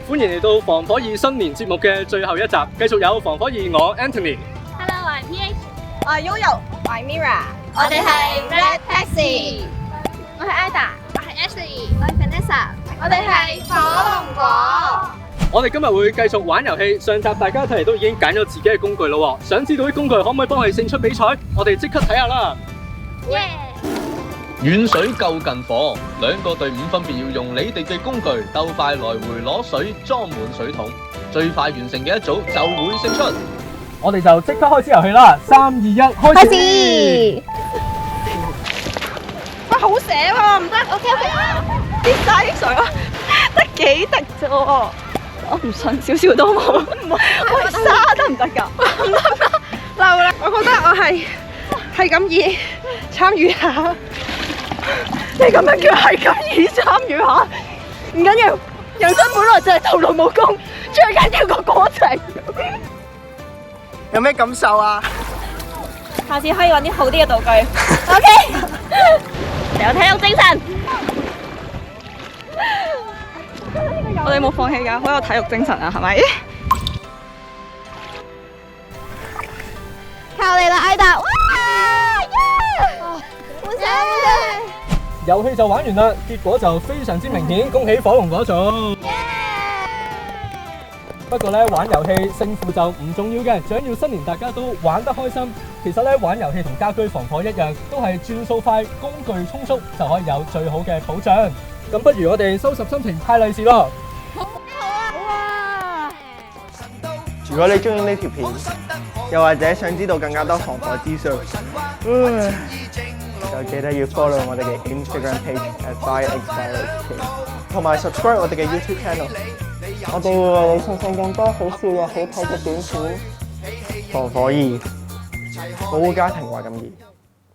歡迎嚟到防火二新年節目嘅最後一集，繼續有防火二我 Anthony。Hello， 我係 PH， 我係 Yoyo， 我係 Mira， 我哋係 Red Taxi， 我係 Ida， 我係 Ashley， 我係 Vanessa， 我哋係火龍果。我哋今日會繼續玩遊戲，上集大家睇嚟都已經揀咗自己嘅工具咯，想知道啲工具可唔可以幫我哋勝出比賽？我哋即刻睇下啦。遠水救近火，兩個隊伍分別要用你哋嘅工具鬥快來回攞水裝滿水桶，最快完成嘅一組就會勝出。我哋就即刻開始遊戲啦！3、2、1，開始！哇，好寫喎，唔得 ，OK， 跌晒啲水啊，得幾滴啫喎，我唔信少少都冇，喂，沙得唔得㗎？唔得，漏啦，我覺得我係咁意參與下。你咁樣叫係咁易參與下，唔緊要，人生本來就係徒勞無功，最緊要個過程。有咩感受啊？下次可以揾啲好啲嘅道具。OK， 有體育精神。我哋冇放棄㗎，好有體育精神啊，係咪？靠你啦，Ida！哇！好正！遊戲就玩完啦，結果就非常之明顯，恭喜火龍果組。不過咧，玩遊戲勝負就唔重要嘅，最緊要新年大家都玩得開心。其實咧，玩遊戲同家居防火一樣，都係轉數快、工具充足就可以有最好嘅保障。咁不如我哋收拾心情派利是咯。好啊！如果你中意呢條片，又或者想知道更加多防火資訊，就記得要 follow 我哋嘅 Instagram page @FireXFireHK， 同埋 subscribe 我哋嘅 YouTube channel。我哋會為你送上更多好笑又好睇嘅短片。防火易，保護家庭話咁易。